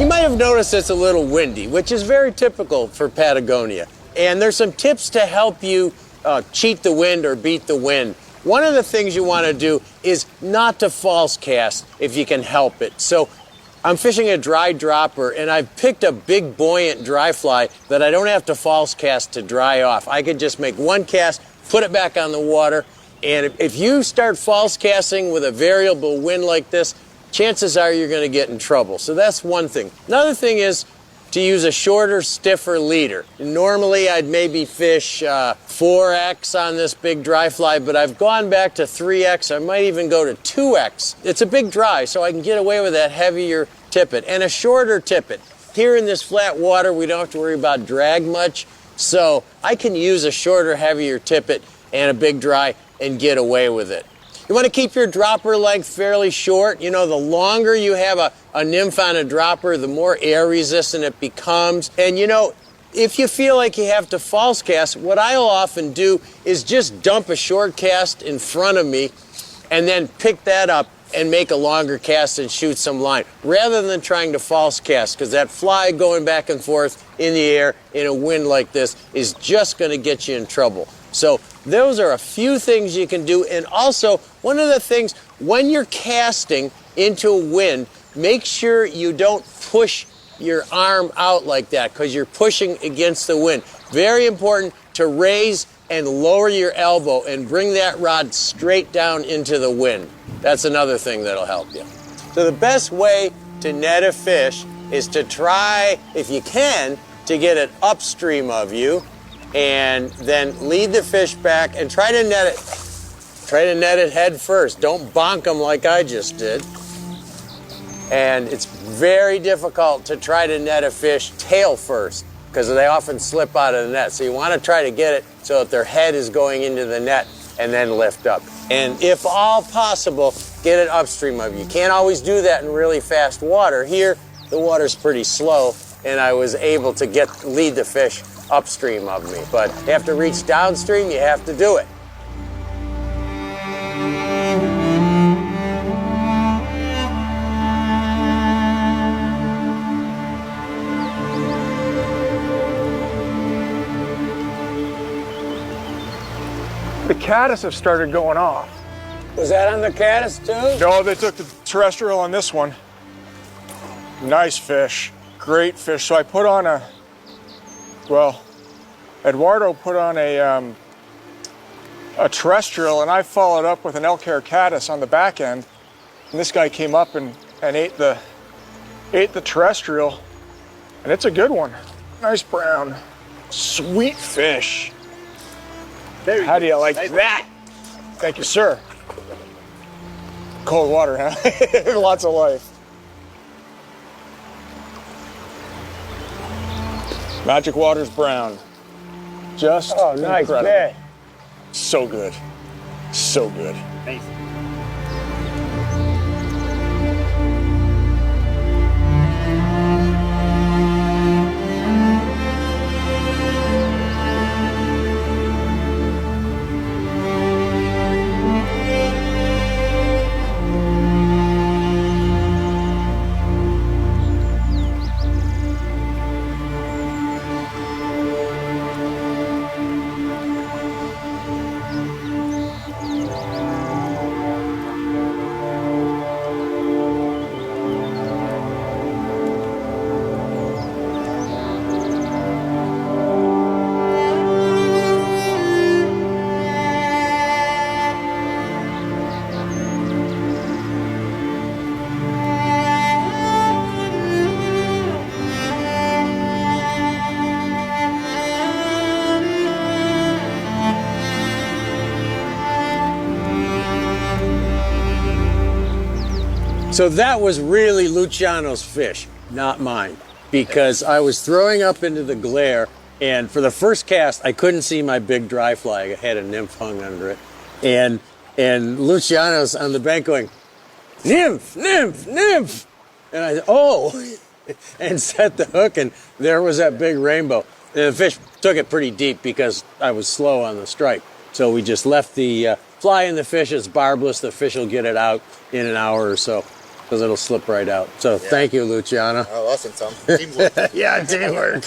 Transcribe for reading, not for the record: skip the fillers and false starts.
You might have noticed it's a little windy, which is very typical for Patagonia. And there's some tips to help you cheat the wind or beat the wind. One of the things you want to do is not to false cast if you can help it. So I'm fishing a dry dropper and I've picked a big buoyant dry fly that I don't have to false cast to dry off. I could just make one cast, put it back on the water, and if you start false casting with a variable wind like this, chances are you're going to get in trouble. So that's one thing. Another thing is to use a shorter, stiffer leader. Normally I'd maybe fish 4X on this big dry fly, but I've gone back to 3X. I might even go to 2X. It's a big dry, so I can get away with that heavier tippet and a shorter tippet. Here in this flat water, we don't have to worry about drag much, so I can use a shorter, heavier tippet and a big dry and get away with it. You want to keep your dropper length fairly short. You know, the longer you have a nymph on a dropper, the more air resistant it becomes. And you know, if you feel like you have to false cast, what I'll often do is just dump a short cast in front of me and then pick that up and make a longer cast and shoot some line, rather than trying to false cast, because that fly going back and forth in the air in a wind like this is just going to get you in trouble. So those are a few things you can do. And also, one of the things, when you're casting into a wind, make sure you don't push your arm out like that, because you're pushing against the wind. Very important to raise and lower your elbow and bring that rod straight down into the wind. That's another thing that'll help you. So the best way to net a fish is to try, if you can, to get it upstream of you, and then lead the fish back and try to net it. Try to net it head first. Don't bonk them like I just did. And it's very difficult to try to net a fish tail first, because they often slip out of the net. So you want to try to get it so that their head is going into the net and then lift up. And if all possible, get it upstream of you. You can't always do that in really fast water. Here, the water's pretty slow, and I was able to lead the fish upstream of me. But you have to reach downstream, you have to do it. The caddis have started going off. Was that on the caddis too? No, they took the terrestrial on this one. Nice fish, great fish. So I put on Eduardo put on a terrestrial, and I followed up with an elk hair caddis on the back end. And this guy came up and ate the terrestrial, and it's a good one. Nice brown, sweet fish. How do you like that? Thank you, sir. Cold water, huh? Lots of life. Magic Water's brown. Just nice incredible. So good. So good. Nice. So that was really Luciano's fish, not mine, because I was throwing up into the glare, and for the first cast, I couldn't see my big dry fly. I had a nymph hung under it, and Luciano's on the bank going, nymph, nymph, nymph, and I said, oh, and set the hook, and there was that big rainbow. And the fish took it pretty deep because I was slow on the strike. So we just left the fly in the fish. It's barbless. The fish will get it out in an hour or so. because it'll slip right out. So thank you, Luciano. Oh, awesome, Tom. Teamwork. Yeah, teamwork.